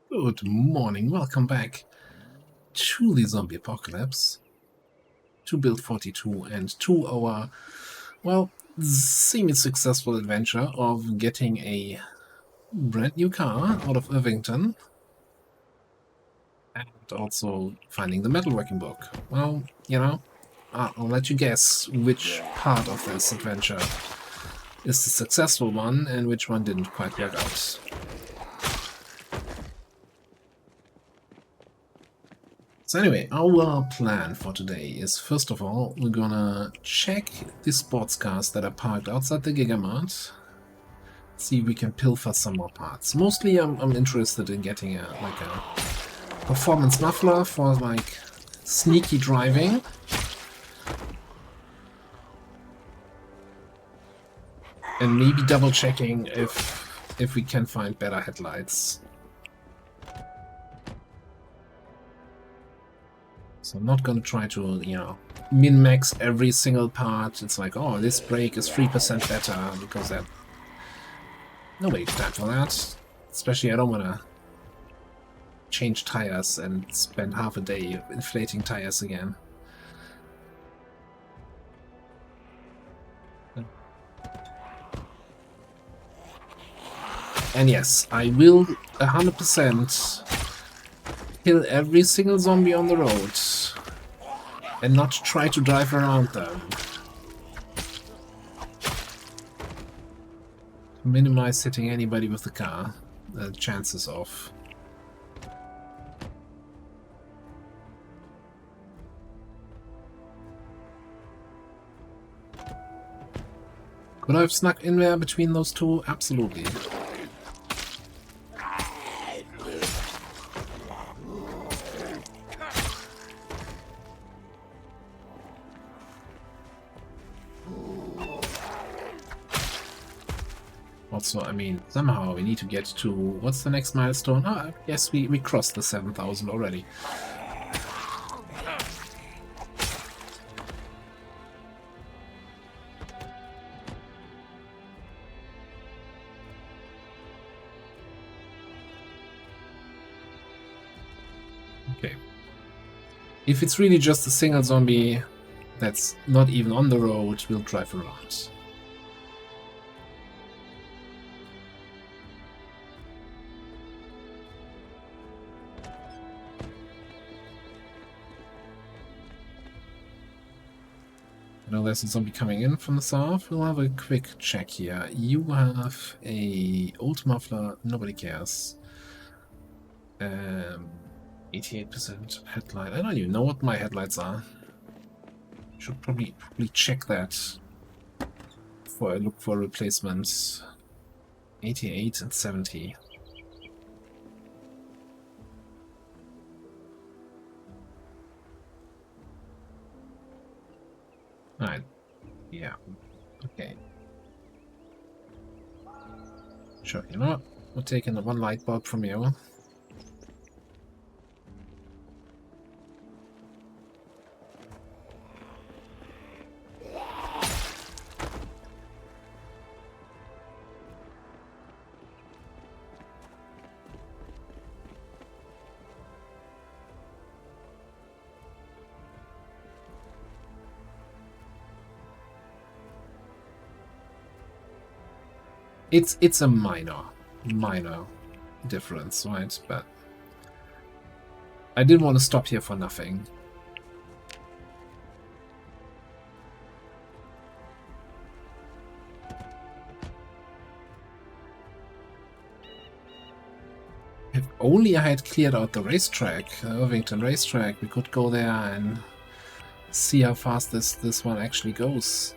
Good morning, welcome back to the zombie apocalypse, to Build 42 and to our, well, semi-successful adventure of getting a brand new car out of Irvington and also finding the metalworking book. Well, you know, I'll let you guess which part of this adventure is the successful one and which one didn't quite work out. So anyway, our plan for today is, first of all, we're gonna check the sports cars that are parked outside the Gigamart. See if we can pilfer some more parts. Mostly I'm interested in getting a performance muffler for like sneaky driving. And maybe double checking if we can find better headlights. So I'm not gonna try to, min-max every single part. It's like, oh, this brake is 3% better because that... Nobody's time for that. Especially I don't wanna change tires and spend half a day inflating tires again. And yes, I will 100% kill every single zombie on the road and not try to drive around them. To minimize hitting anybody with the car, the chances of. Could I have snuck in there between those two? Absolutely. Also, I mean, somehow we need to get to... What's the next milestone? Ah, yes, we crossed the 7,000 already. Okay. If it's really just a single zombie that's not even on the road, we'll drive around. I know there's a zombie coming in from the south. We'll have a quick check here. You have a old muffler, nobody cares. 88% headlight. I don't even know what my headlights are. Should probably check that before I look for replacements. 88 and 70. Alright. Yeah. Okay. Sure, you know what? We're taking the one light bulb from you. It's a minor difference, right? But I didn't want to stop here for nothing. If only I had cleared out the racetrack, Irvington racetrack, we could go there and see how fast this one actually goes.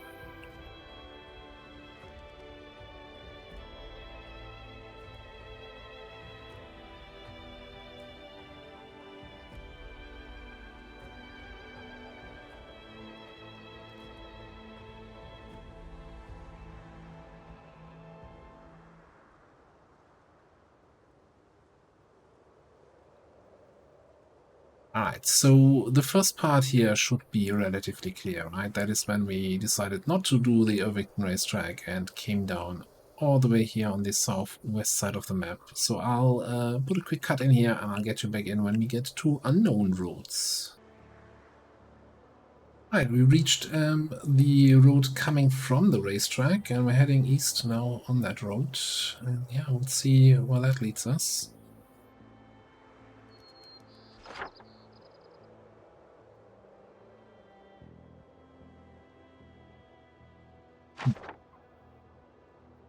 Alright, so the first part here should be relatively clear, right? That is when we decided not to do the Irvington racetrack and came down all the way here on the southwest side of the map. So I'll put a quick cut in here and I'll get you back in when we get to unknown roads. Right, we reached the road coming from the racetrack and we're heading east now on that road. And yeah, we'll see where that leads us.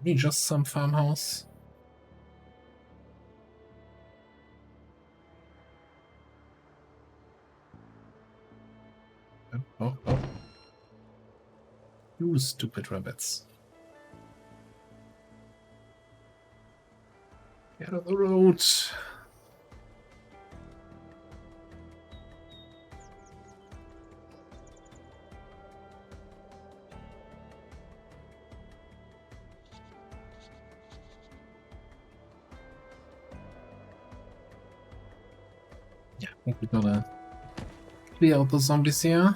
Maybe just some farmhouse. Oh. You stupid rabbits. Get on the road. Yeah, I think we're gonna clear out the zombies here.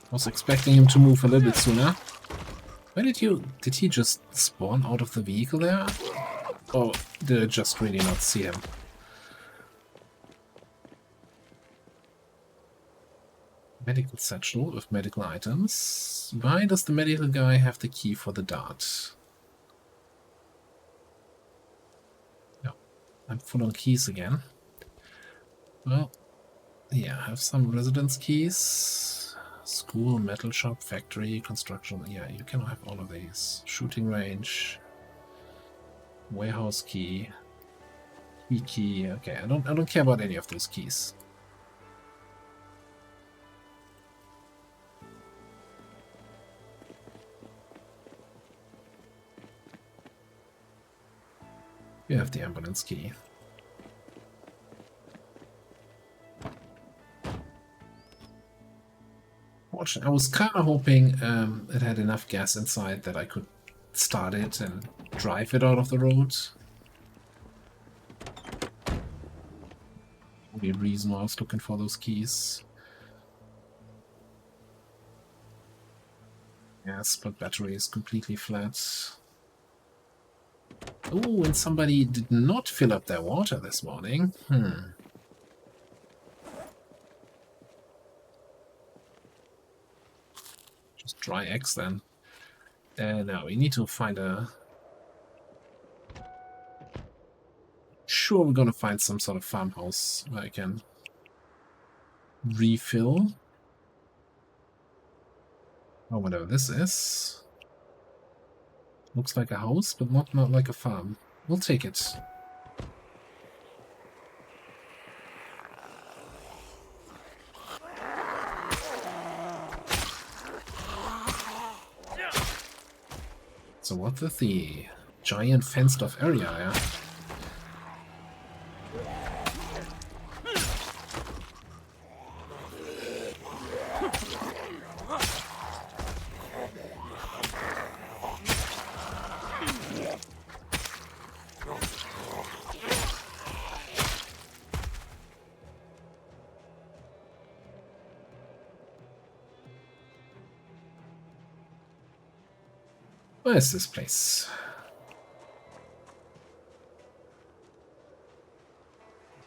I was expecting him to move a little bit sooner. Where did he just spawn out of the vehicle there? Or did I just really not see him? Medical satchel with medical items. Why does the medical guy have the key for the dart? No, I'm full on keys again. Well, yeah, I have some residence keys. School, metal shop, factory, construction. Yeah, you can have all of these. Shooting range, warehouse key, key. Okay, I don't care about any of those keys. You have the ambulance key. I was kind of hoping it had enough gas inside that I could start it and drive it out of the road. Only reason why I was looking for those keys. Yes, but battery is completely flat. Oh, and somebody did not fill up their water this morning. Just dry eggs then. Now we need to find a... Sure, we're gonna find some sort of farmhouse where I can refill. Or whatever this is. Looks like a house, but not like a farm. We'll take it. So what with the giant fenced-off area, yeah? Where is this place?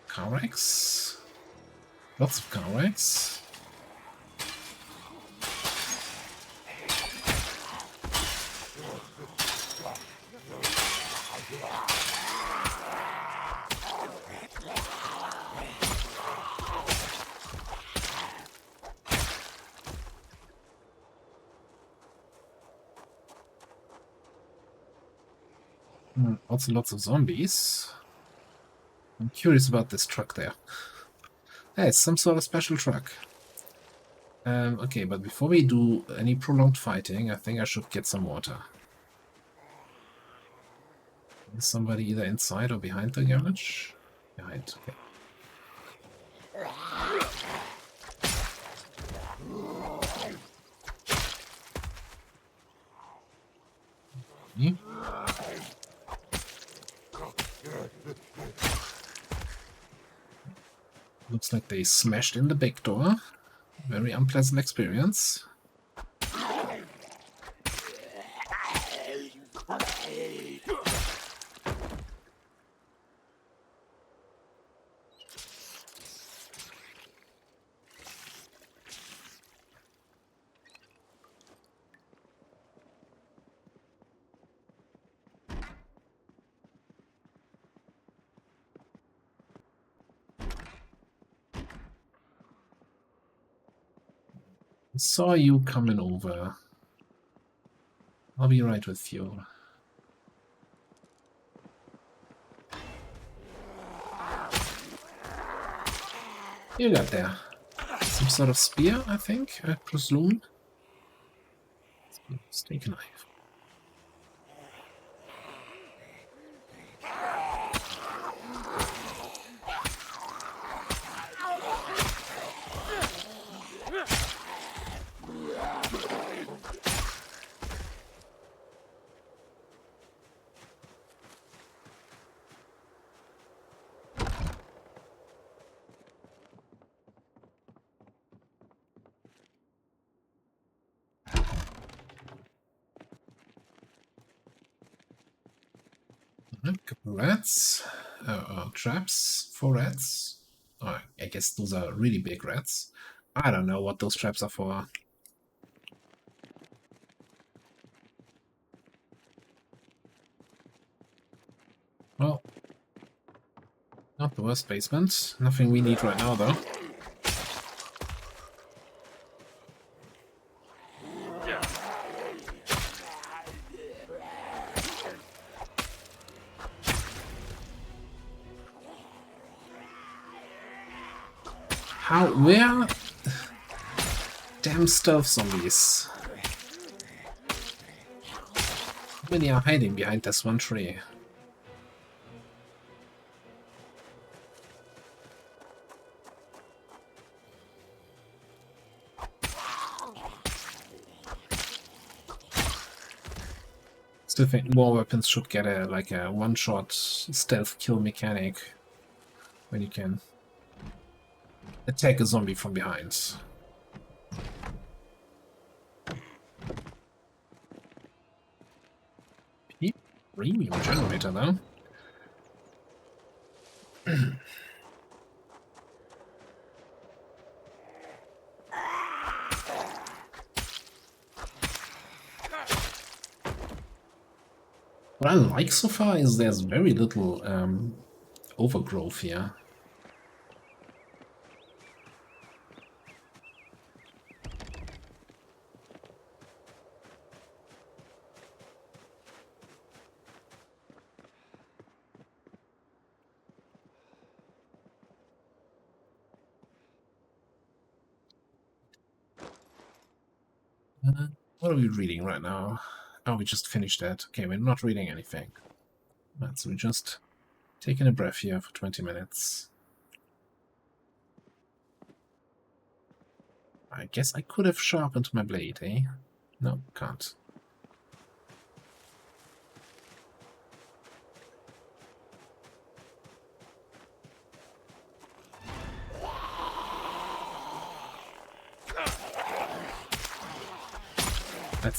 Car wrecks? Lots of car wrecks. Also lots of zombies. I'm curious about this truck there. Hey, it's some sort of special truck. Okay, but before we do any prolonged fighting, I think I should get some water. Is somebody either inside or behind the garage? Behind, okay. Looks like they smashed in the back door. Very unpleasant experience. Saw you coming over. I'll be right with you. You got there. Some sort of spear, I think, I presume. Steak knife. Couple rats. Traps for rats. Oh, I guess those are really big rats. I don't know what those traps are for. Well, not the worst basement. Nothing we need right now, though. How? Where? Damn stealth zombies. How many are hiding behind this one tree? Still think more weapons should get a one-shot stealth kill mechanic when you can attack a zombie from behind. Premium generator though. What I like so far is there's very little overgrowth here. What are we reading right now? Oh, we just finished that. Okay, we're not reading anything. Right, so we're just taking a breath here for 20 minutes. I guess I could have sharpened my blade, eh? No, can't.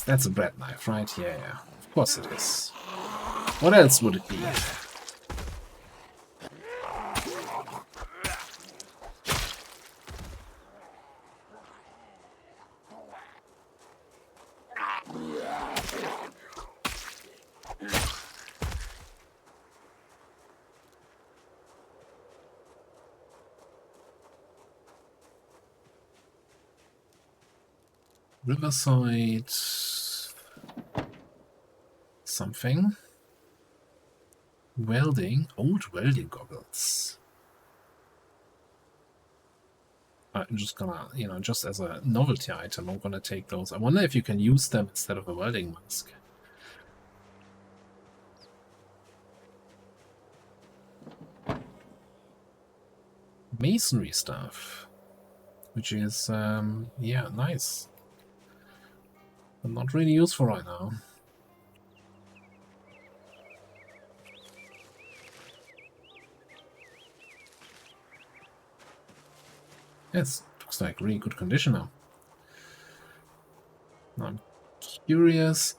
That's a bread knife, right? Yeah, yeah. Of course it is. What else would it be? Riverside something. Welding, old welding goggles. I'm just gonna, just as a novelty item, I'm gonna take those. I wonder if you can use them instead of a welding mask. Masonry stuff, which is, yeah, nice. But not really useful right now. Yes, looks like really good condition now. I'm curious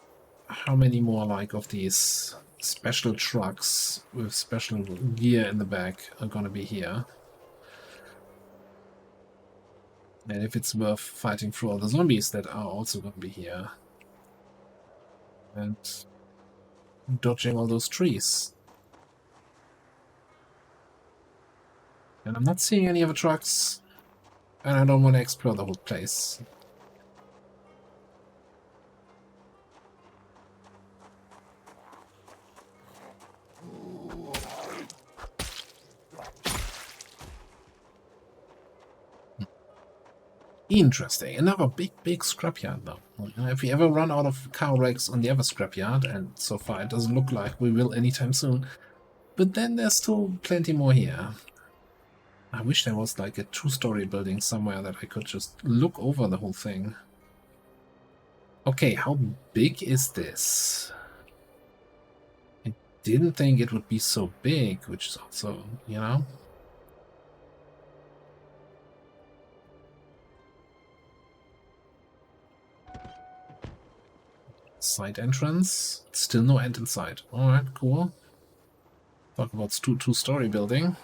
how many more like of these special trucks with special gear in the back are gonna be here. And if it's worth fighting through all the zombies that are also gonna be here. And dodging all those trees. And I'm not seeing any other trucks. And I don't want to explore the whole place. Interesting. Another big scrapyard though. If we ever run out of car wrecks on the other scrapyard, and so far it doesn't look like we will anytime soon, but then there's still plenty more here. I wish there was like a two-story building somewhere that I could just look over the whole thing. Okay, how big is this? I didn't think it would be so big, which is also, you know... Side entrance. Still no end in sight. Alright, cool. Talk about two-story building.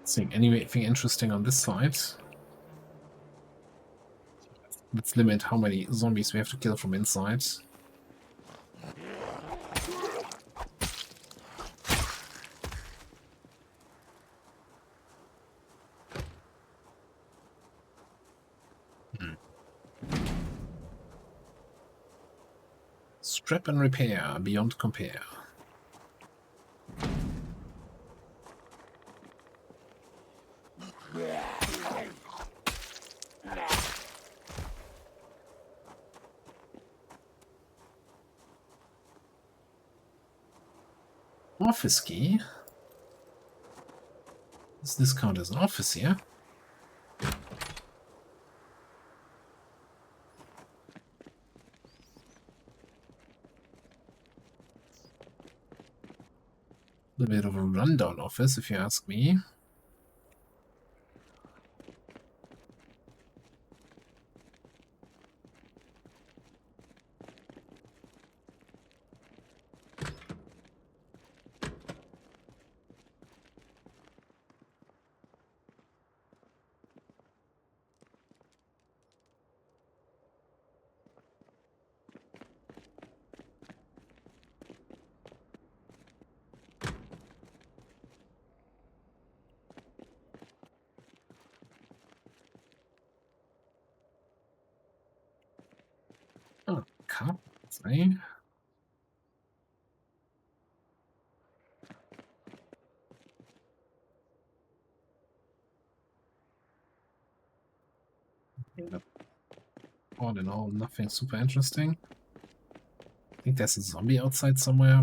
Seeing anything interesting on this side. Let's limit how many zombies we have to kill from inside. Scrap and repair, beyond compare. Office key? Does this count as an office here? A bit of a rundown office, if you ask me. Oh, carpets, eh? All in all, nothing super interesting. I think there's a zombie outside somewhere.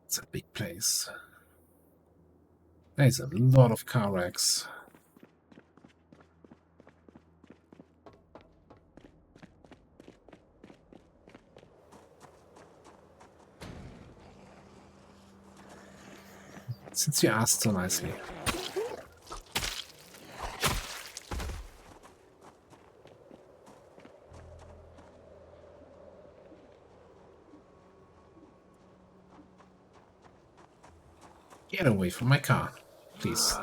It's a big place. There's a lot of car wrecks. Since you asked so nicely. Get away from my car, please.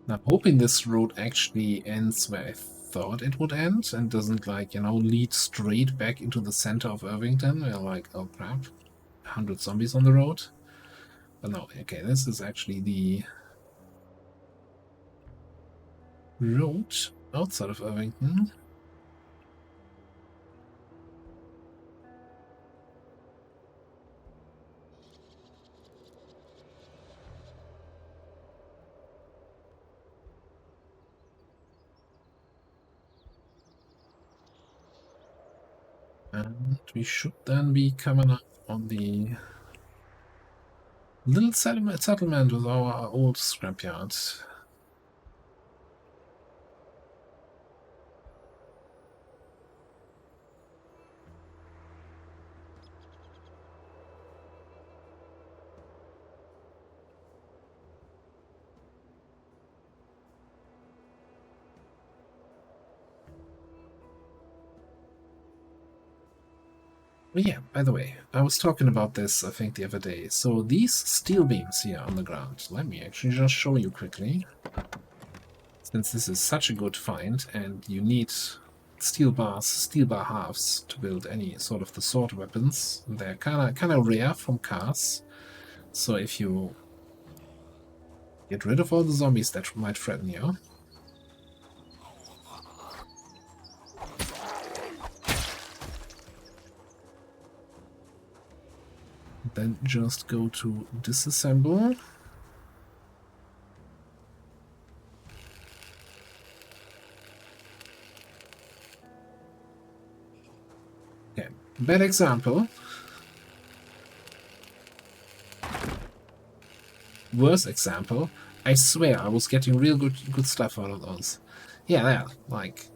I'm hoping this road actually ends where I thought it would end and doesn't, like, you know, lead straight back into the center of Irvington. Where, like, oh crap, 100 zombies on the road. But no, okay, this is actually the road outside of Irvington. And we should then be coming up on the little settlement with our old scrapyard. Yeah, by the way, I was talking about this, I think, the other day. So these steel beams here on the ground, let me actually just show you quickly. Since this is such a good find, and you need steel bars, steel bar halves to build any sort of the sword weapons. They're kinda rare from cars. So if you get rid of all the zombies that might threaten you, then just go to disassemble. Okay, bad example. Worse example. I swear I was getting real good stuff out of those. Yeah, yeah, like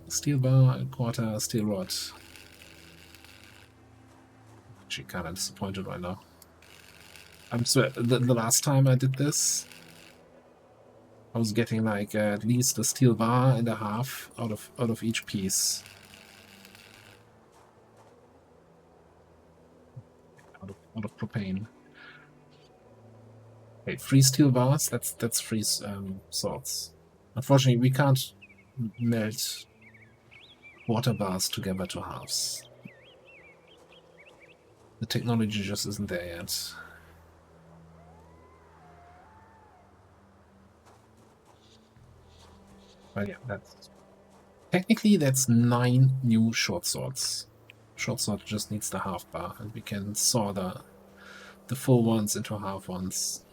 steel bar, quarter, steel rod. Actually, kind of disappointed right now. I'm swear the last time I did this, I was getting like at least a steel bar and a half out of each piece. Out of propane. Wait, 3 steel bars? That's 3 swords. Unfortunately, we can't melt water bars together to halves. The technology just isn't there yet. But yeah, that's technically that's 9 new short swords. Short sword just needs the half bar, and we can saw the full ones into half ones.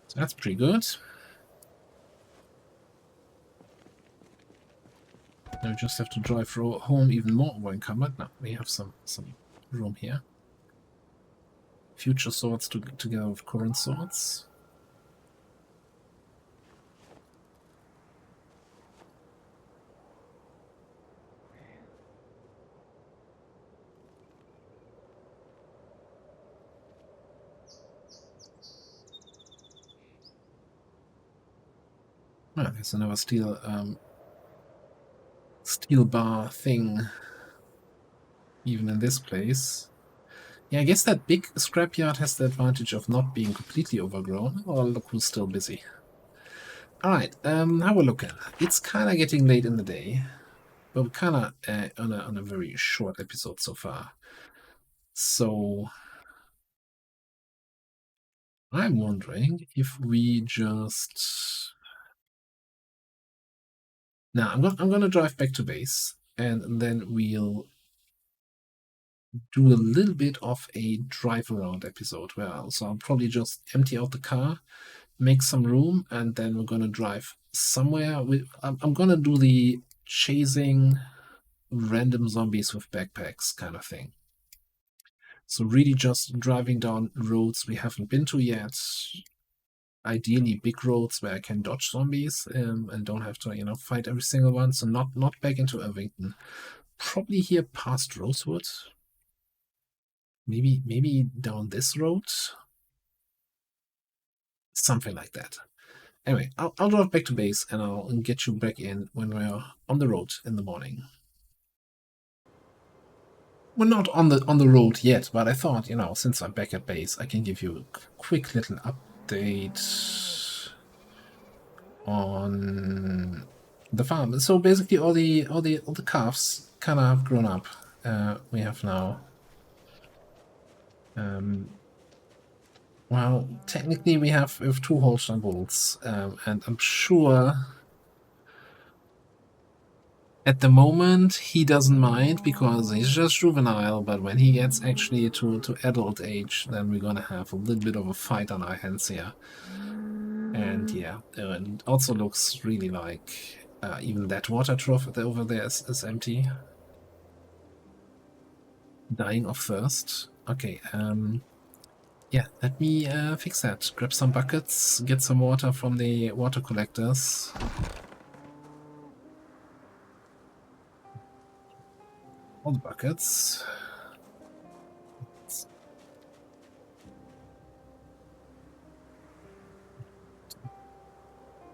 So that's pretty good. Now we just have to drive home even more encumbered. Now we have some room here. Future swords together with current swords. Ah, there's another steel bar thing even in this place. Yeah, I guess that big scrapyard has the advantage of not being completely overgrown. Oh, look who's still busy. Alright, how we're looking. It's kind of getting late in the day, but we're kind of on a very short episode so far. So I'm wondering if we just... Now, I'm gonna drive back to base, and then we'll do a little bit of a drive around episode where I'll probably just empty out the car, make some room, and then we're gonna drive somewhere. I'm gonna do the chasing random zombies with backpacks kind of thing. So really just driving down roads we haven't been to yet. Ideally big roads where I can dodge zombies and don't have to, you know, fight every single one. So not back into Irvington. Probably here past Rosewood. Maybe down this road. Something like that. Anyway, I'll drive back to base and I'll get you back in when we're on the road in the morning. We're not on the road yet, but I thought, you know, since I'm back at base, I can give you a quick little update on the farm. So basically, all the calves kind of have grown up. We have now. Well, technically, we have 2 Holstein bulls, and I'm sure. At the moment, he doesn't mind because he's just juvenile, but when he gets actually to adult age, then we're gonna have a little bit of a fight on our hands here. And yeah, it also looks really like even that water trough over there is empty. Dying of thirst. Okay, yeah, let me fix that. Grab some buckets, get some water from the water collectors. All the buckets.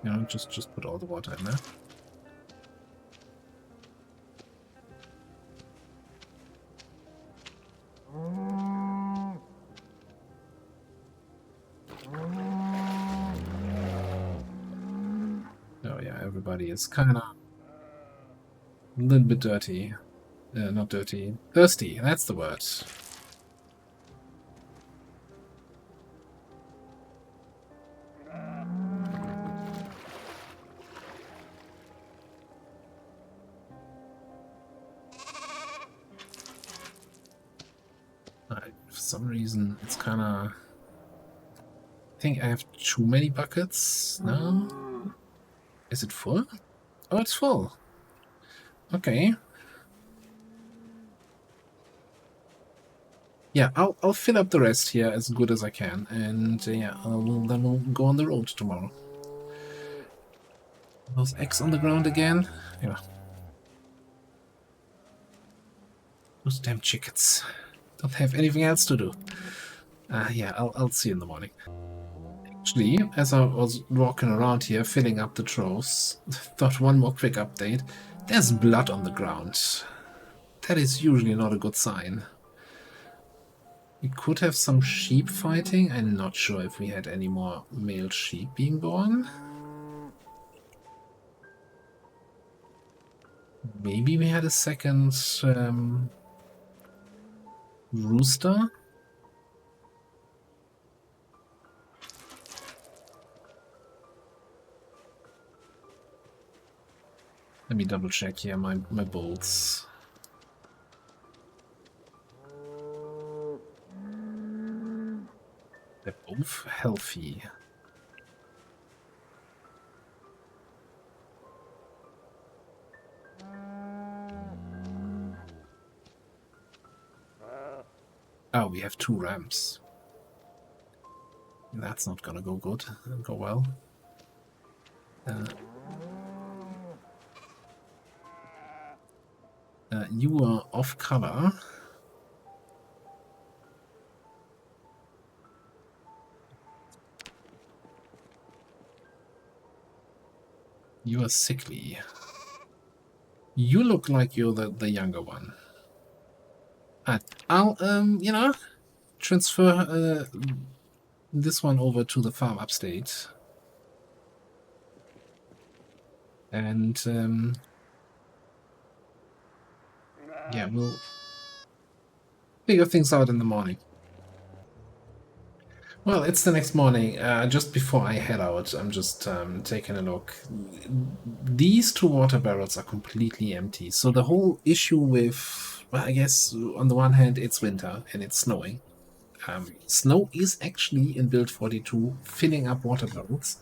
You know, just put all the water in there. Oh yeah, everybody is kind of a little bit dirty. Not dirty. Thirsty, that's the word. For some reason, it's kind of... I think I have too many buckets now. Is it full? Oh, it's full. Okay. Yeah, I'll fill up the rest here as good as I can, and yeah, then we'll go on the road tomorrow. Those eggs on the ground again. Yeah. Those damn chickens. Don't have anything else to do. Yeah, I'll see you in the morning. Actually, as I was walking around here, filling up the troughs, thought one more quick update. There's blood on the ground. That is usually not a good sign. We could have some sheep fighting. I'm not sure if we had any more male sheep being born. Maybe we had a second rooster. Let me double check here my bolts. They're both healthy. Oh, we have 2 rams. That's not gonna go good. Go well. You are off color. You are sickly. You look like you're the younger one. I'll, you know, transfer this one over to the farm upstate. And, yeah, we'll figure things out in the morning. Well, it's the next morning. Just before I head out, I'm just taking a look. These 2 water barrels are completely empty. So the whole issue with, well, I guess on the one hand, it's winter and it's snowing. Snow is actually in build 42 filling up water barrels,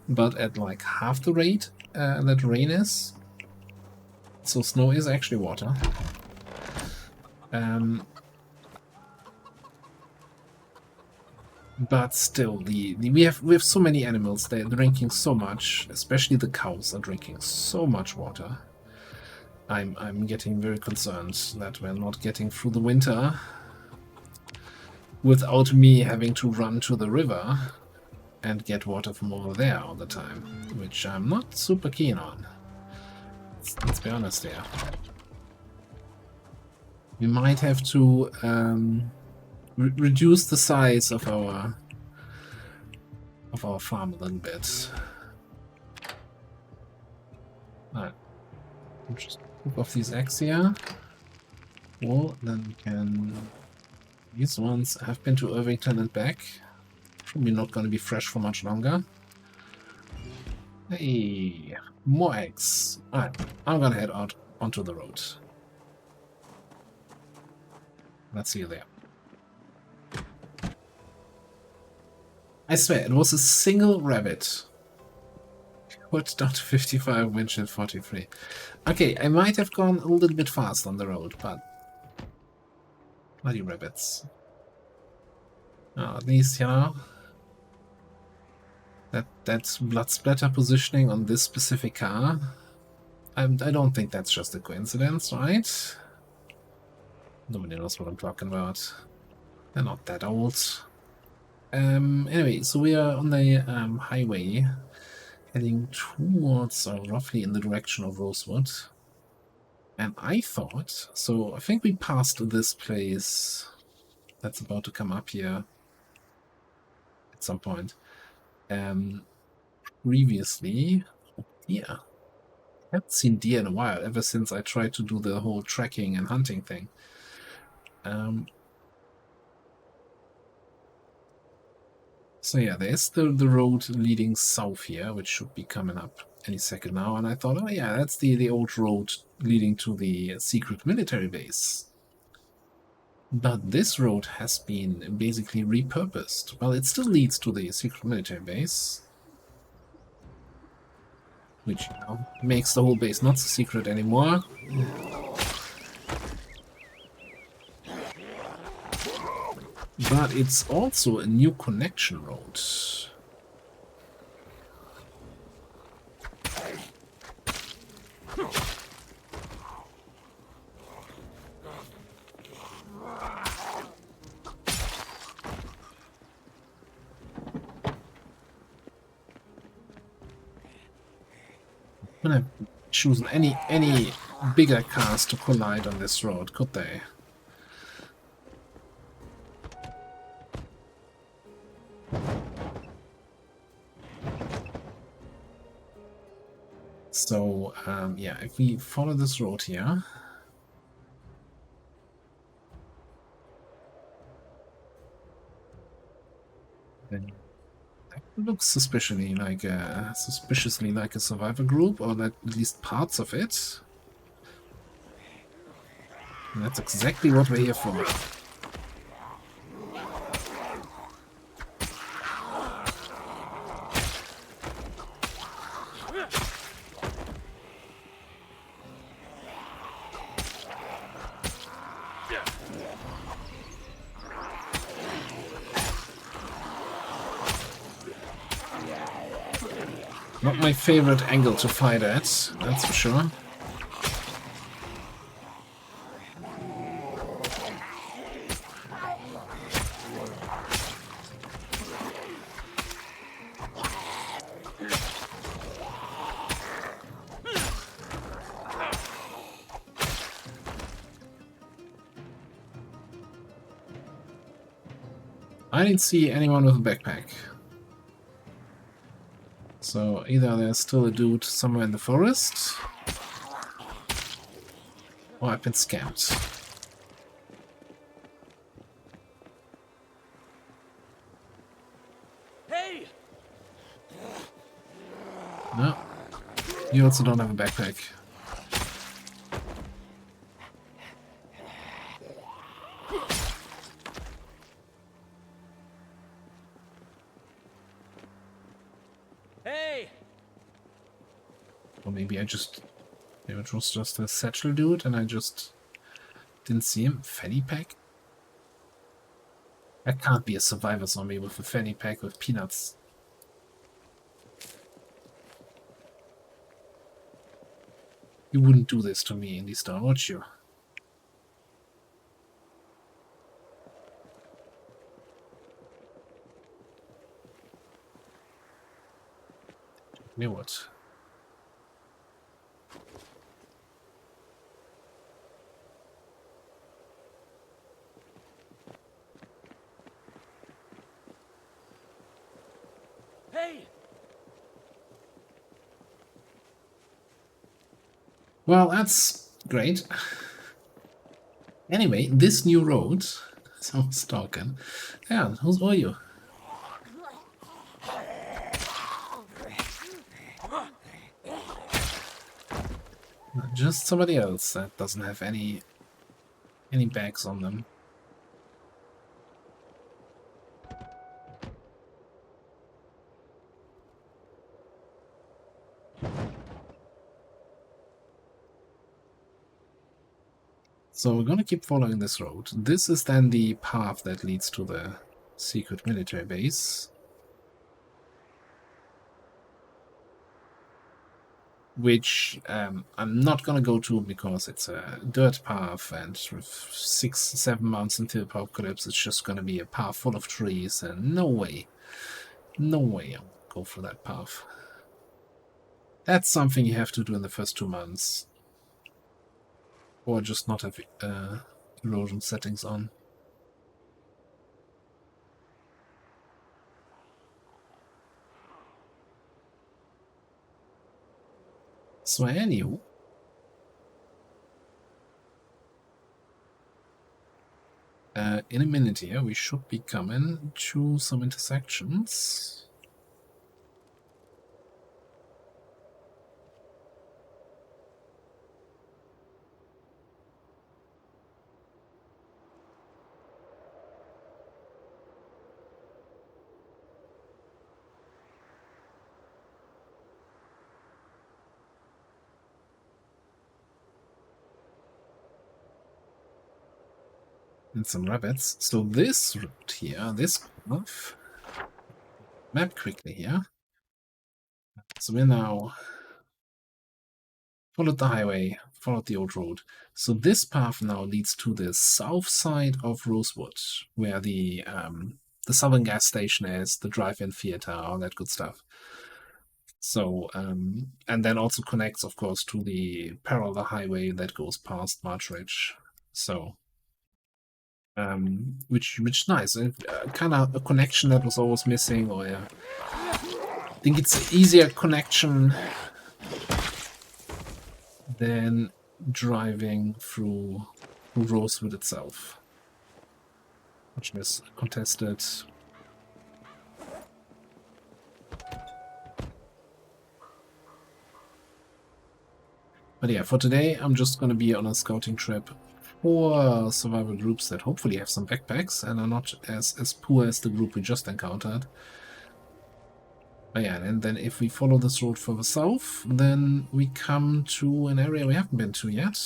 but at like half the rate that rain is. So snow is actually water. But still, we have so many animals. They're drinking so much, especially the cows are drinking so much water. I'm getting very concerned that we're not getting through the winter without me having to run to the river and get water from over there all the time, which I'm not super keen on. Let's be honest here. We might have to reduce the size of our farm a little bit. Alright. Just move off these eggs here. Well, then we can... These ones have been to Irvington and back. Probably not going to be fresh for much longer. Hey, more eggs. Alright, I'm gonna head out onto the road. Let's see you there. I swear, it was a single rabbit. Put down to 55, windshield 43. Okay, I might have gone a little bit fast on the road, but... Bloody rabbits. Oh, at least, you know... That blood splatter positioning on this specific car... I don't think that's just a coincidence, right? Nobody knows what I'm talking about. They're not that old. Anyway, so we are on the highway, heading towards, roughly in the direction of Rosewood. And I thought, so I think we passed this place that's about to come up here at some point. Previously, yeah, I haven't seen deer in a while, ever since I tried to do the whole tracking and hunting thing. So yeah, there's the road leading south here, which should be coming up any second now. And I thought, oh yeah, that's the old road leading to the secret military base. But this road has been basically repurposed. Well, it still leads to the secret military base, which, you know, makes the whole base not so secret anymore. But it's also a new connection road. Couldn't have chosen any bigger cars to collide on this road, could they? So, yeah, if we follow this road here... Then that looks suspiciously like a survivor group, or at least parts of it. And that's exactly what we're here for. Not my favorite angle to fight at, that's for sure. I didn't see anyone with a backpack. So either there's still a dude somewhere in the forest, or I've been scammed. Hey! No, you also don't have a backpack. Hey! Or maybe it was just a satchel dude and I just didn't see him. Fanny pack? That can't be a survivor zombie with a fanny pack with peanuts. You wouldn't do this to me in this town, would you? You what? Well, that's great. Anyway, this new road, someone's talking. Yeah, who are you? Just somebody else that doesn't have any bags on them. So we're gonna keep following this road. This is then the path that leads to the secret military base. Which I'm not gonna go to because it's a dirt path, and with 6-7 months until the apocalypse, it's just gonna be a path full of trees, and no way I'll go for that path. That's something you have to do in the first 2 months, or just not have erosion settings on. So anyway, in a minute here, we should be coming to some intersections. And some rabbits. So this route here, this path, map quickly here. So we're now followed the highway, followed the old road. So this path now leads to the south side of Rosewood, where the Southern gas station is, the drive-in theater, all that good stuff. So, and then also connects, of course, to the parallel highway that goes past March Ridge. So, which nice, kind of a connection that was always missing, or yeah. I think it's an easier connection than driving through Rosewood itself, which is contested. But yeah, for today, I'm just going to be on a scouting trip for survival groups that hopefully have some backpacks and are not as poor as the group we just encountered. But yeah, and then if we follow this road further south, then we come to an area we haven't been to yet.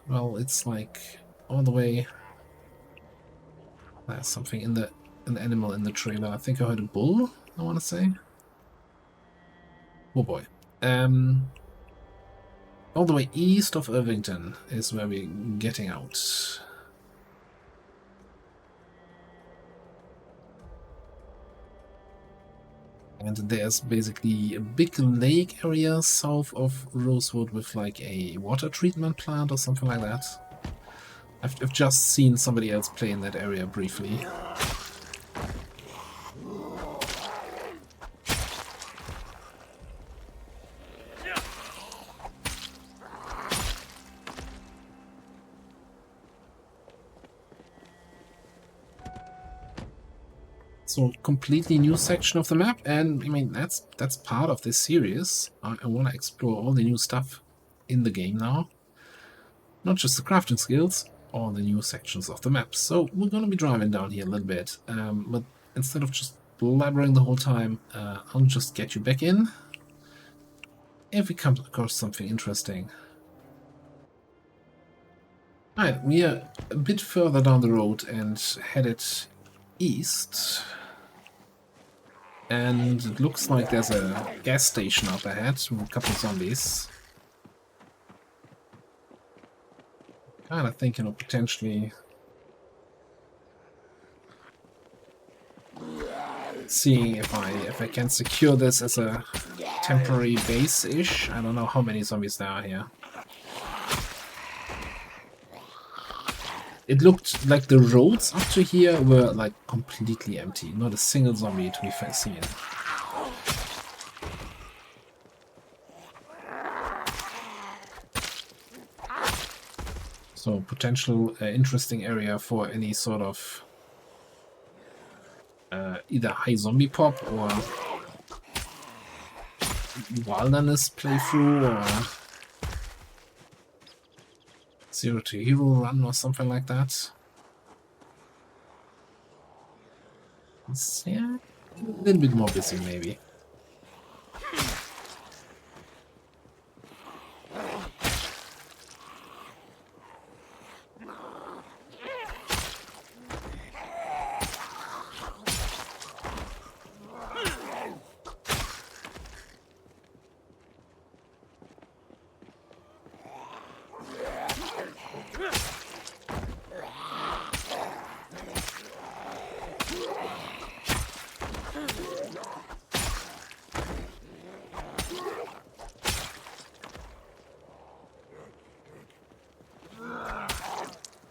Well, it's like all the way... There's something in an animal in the trailer. I think I heard a bull, I want to say. Oh boy. All the way east of Irvington is where we're getting out. And there's basically a big lake area south of Rosewood with like a water treatment plant or something like that. I've just seen somebody else play in that area briefly. So completely new section of the map, and I mean that's part of this series. I want to explore all the new stuff in the game now, not just the crafting skills, all the new sections of the map. So we're gonna be driving down here a little bit, but instead of just blabbering the whole time, I'll just get you back in if we come across something interesting. Alright, we are a bit further down the road and headed east. And it looks like there's a gas station up ahead with a couple of zombies. Kind of thinking of potentially seeing if I can secure this as a temporary base-ish. I don't know how many zombies there are here. It looked like the roads up to here were like completely empty. Not a single zombie to be seen. So potential interesting area for any sort of either high zombie pop or wilderness playthrough or zero to hero run or something like that. It's, yeah, a little bit more busy maybe.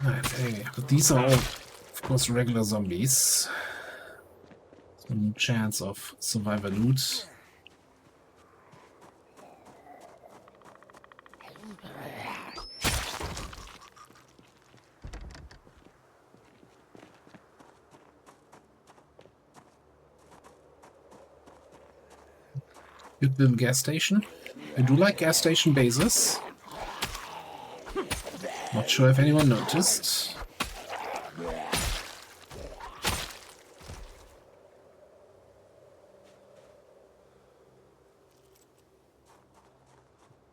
Right, but these are all, of course, regular zombies. Some chance of survivor loot. Good little gas station. I do like gas station bases. Not sure if anyone noticed.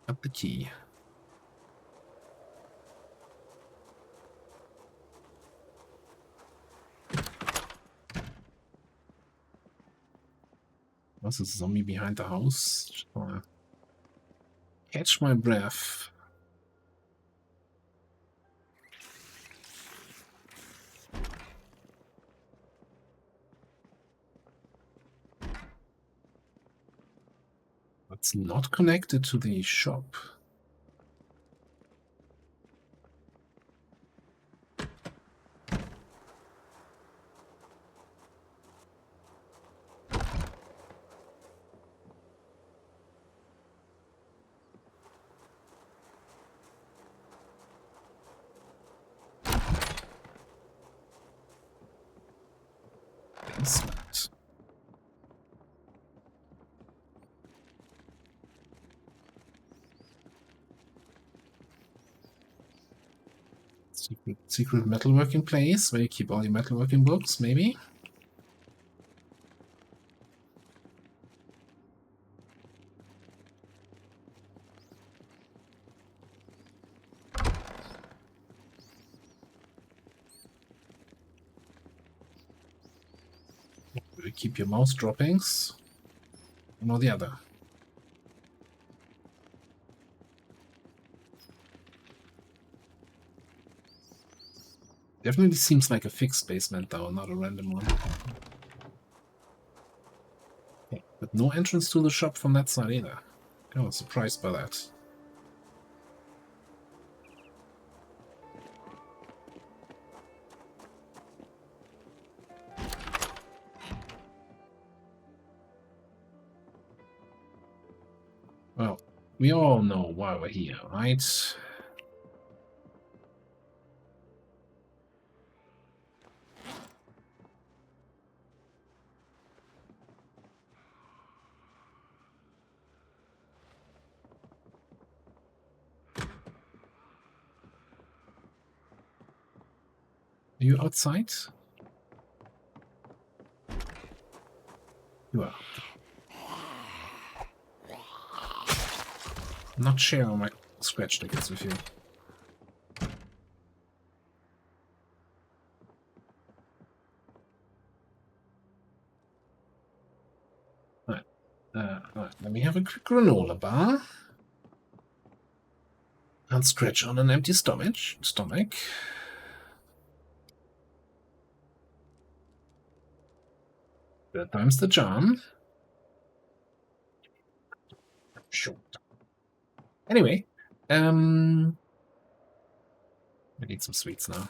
Got the key. What's a zombie behind the house? Just wanna catch my breath. It's not connected to the shop. Basement. Secret metalworking place where you keep all your metalworking books, maybe? Where you keep your mouse droppings? One or the other. Definitely seems like a fixed basement, though, not a random one. Okay, but no entrance to the shop from that side either. I was surprised by that. Well, we all know why we're here, right? Are you outside? You are. Not sharing my scratch tickets with you. Right. Right. Let me have a quick granola bar. And scratch on an empty stomach. Third time's the charm. Sure. Anyway, I need some sweets now.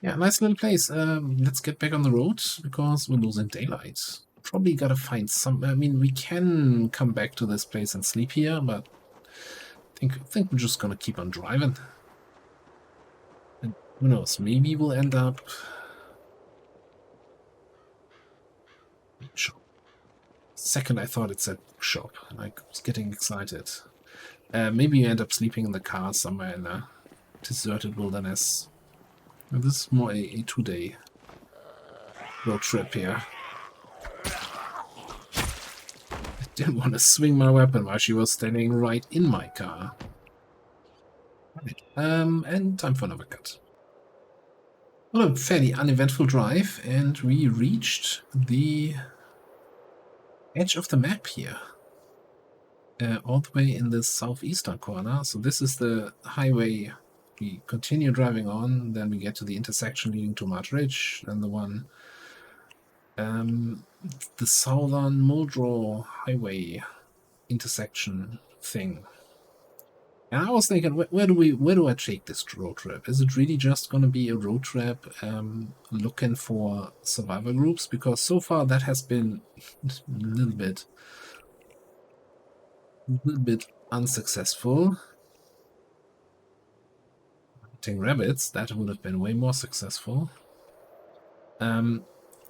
Yeah, nice little place. Let's get back on the road because we're losing daylight. Probably gotta find some. I mean, we can come back to this place and sleep here, but I think we're just gonna keep on driving. And who knows, maybe we'll end up... Shop. Second I thought it said shop, like, I was getting excited. Maybe you end up sleeping in the car somewhere in a deserted wilderness. And this is more a 2-day road trip here. I didn't want to swing my weapon while she was standing right in my car. Right. And time for another cut. Well, a fairly uneventful drive, and we reached the edge of the map here. All the way in the southeastern corner. So this is the highway we continue driving on, then we get to the intersection leading to Mart Ridge, and the one, the southern Muldrow highway intersection thing. And I was thinking, where do I take this road trip? Is it really just going to be a road trip looking for survivor groups? Because so far that has been a little bit unsuccessful. Hunting rabbits, that would have been way more successful. And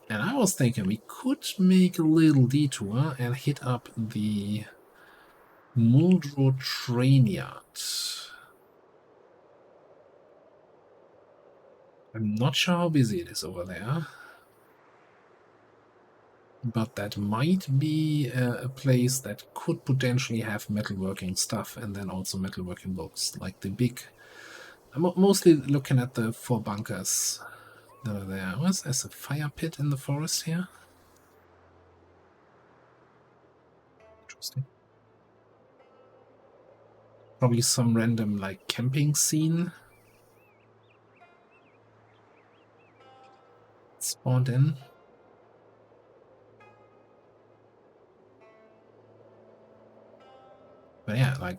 I was thinking we could make a little detour and hit up the Muldrow train yard. I'm not sure how busy it is over there, but that might be a place that could potentially have metalworking stuff and then also metalworking books, like the big... I'm mostly looking at the 4 bunkers that are there. There's a fire pit in the forest here. Interesting. Probably some random, like, camping scene spawned in. But yeah, like,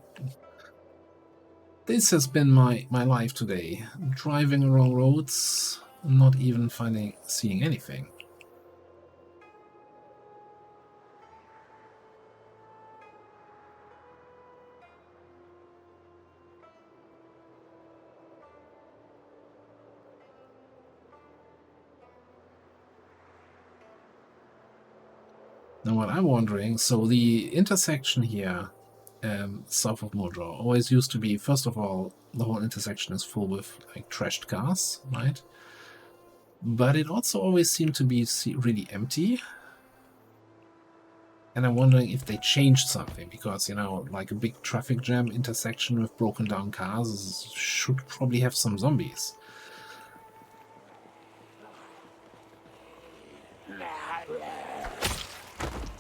this has been my life today. Driving along roads, not even seeing anything. Now what I'm wondering, so the intersection here, south of Muldrow, always used to be, first of all, the whole intersection is full with like trashed cars, right? But it also always seemed to be really empty. And I'm wondering if they changed something, because, you know, like a big traffic jam intersection with broken down cars should probably have some zombies.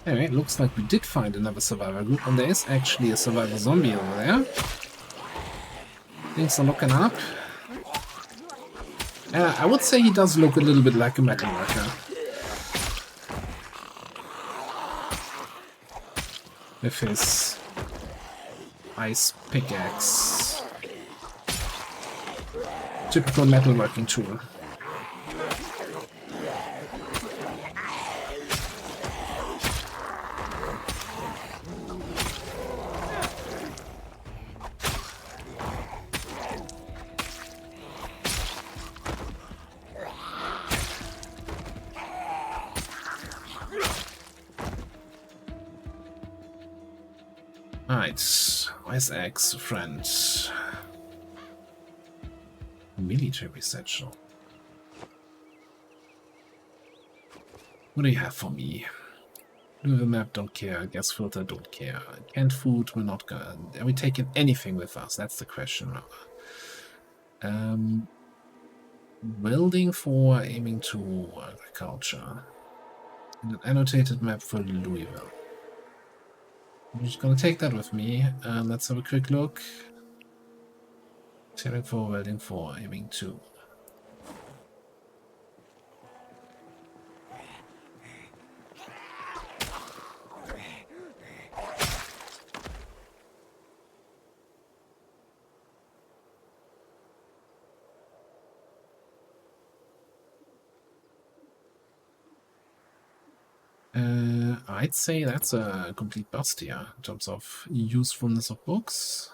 Anyway, it looks like we did find another survivor group, and there is actually a survivor zombie over there. Things are looking up. I would say he does look a little bit like a metal worker. With his ice pickaxe. Typical metalworking tool. Right, where's X, friend? Military satchel. What do you have for me? Do the map, don't care. Gas filter, don't care. Canned food, we're not gonna... Are we taking anything with us? That's the question. Welding for aiming to agriculture. And an annotated map for Louisville. I'm just gonna take that with me. Let's have a quick look. Saving for, welding for, aiming to. I'd say that's a complete bust here in terms of usefulness of books.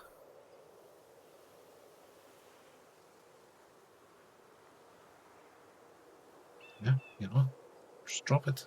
you know, just drop it.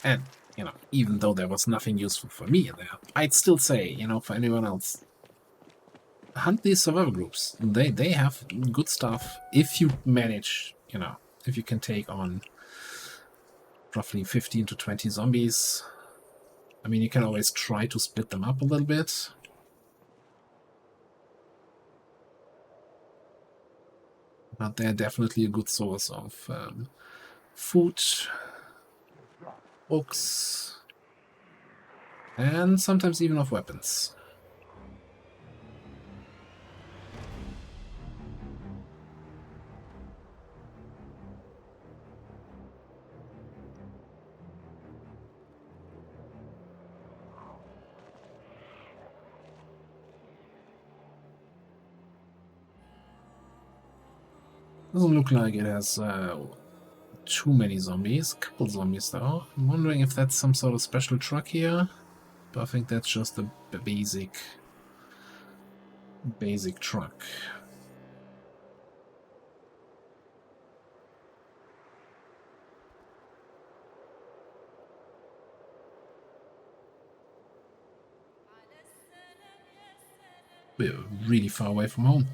And, you know, even though there was nothing useful for me in there, I'd still say, you know, for anyone else, hunt these survival groups. They have good stuff if you manage, you know, if you can take on roughly 15 to 20 zombies. I mean, you can always try to split them up a little bit. But they're definitely a good source of food, books, and sometimes even of weapons. Doesn't look like it has too many zombies. A couple zombies though. I'm wondering if that's some sort of special truck here. But I think that's just a basic truck. We're really far away from home.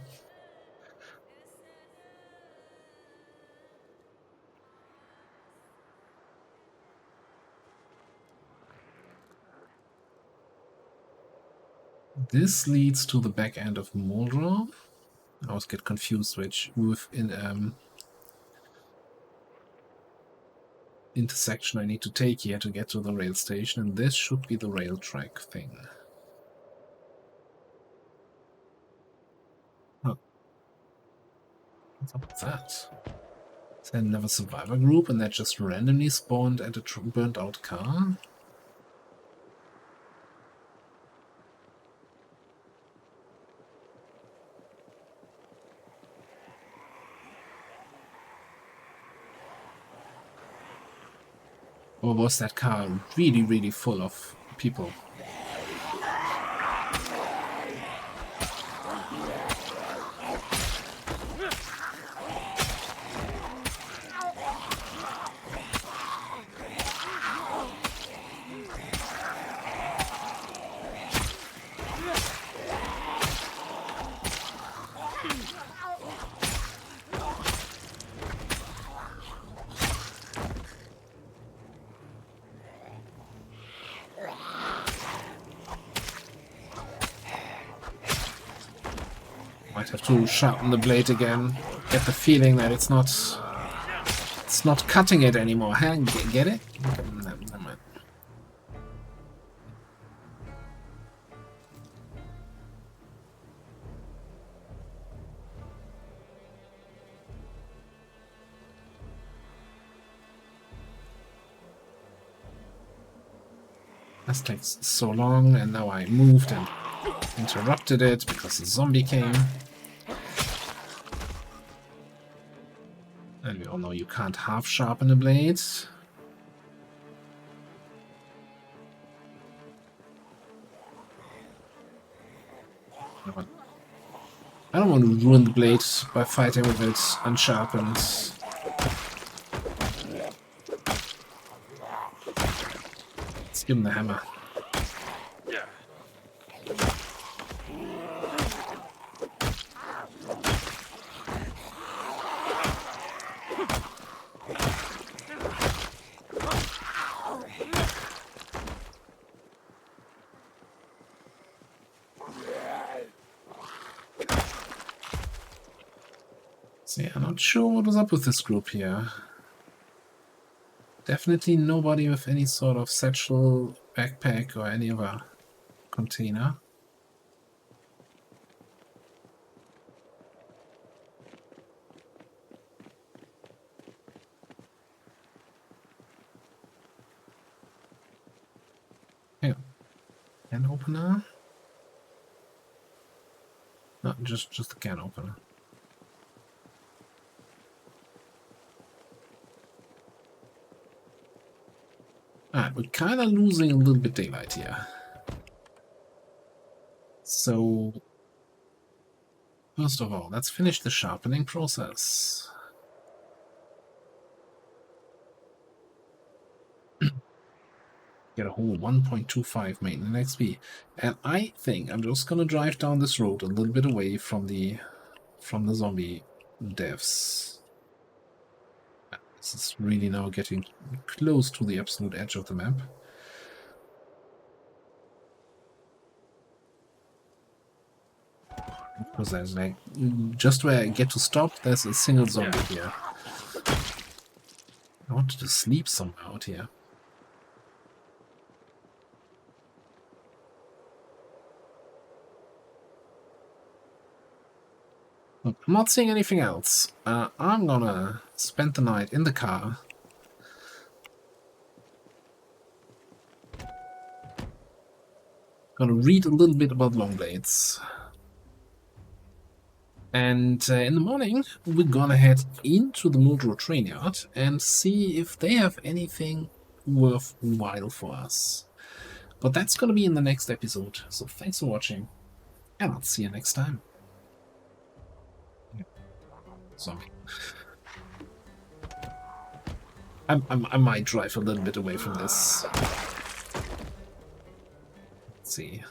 This leads to the back end of Moldra. I always get confused which intersection I need to take here to get to the rail station, and this should be the rail track thing. Oh. What's up with that? Is there another survivor group and that just randomly spawned at a burnt out car? Or was that car really, really full of people? Might have to sharpen the blade again. Get the feeling that it's not cutting it anymore. Get it? Never mind. This takes so long, and now I moved and interrupted it because a zombie came. And we all know you can't half sharpen a blade. I don't want to ruin the blade by fighting with it unsharpened. Let's give him the hammer. So yeah, I'm not sure what was up with this group here. Definitely nobody with any sort of satchel, backpack, or any other container. Hang on. Can opener? No, just a can opener. Alright, we're kind of losing a little bit daylight here. So, first of all, let's finish the sharpening process. Get a whole 1.25 maintenance XP. And I think I'm just gonna drive down this road a little bit away from the zombie devs. This is really now getting close to the absolute edge of the map. Because there's like, just where I get to stop, there's a single zombie here. I wanted to sleep somewhere out here. Look, I'm not seeing anything else. I'm gonna spend the night in the car. Gonna read a little bit about Longblades. And in the morning, we're gonna head into the Muldrow train yard and see if they have anything worthwhile for us. But that's gonna be in the next episode, so thanks for watching, and I'll see you next time. Zombie. I might drive a little bit away from this. Let's see.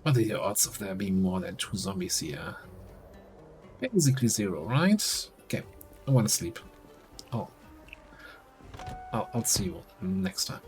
What are the odds of there being more than 2 zombies here? Basically 0, right? Okay, I want to sleep. I'll see you next time.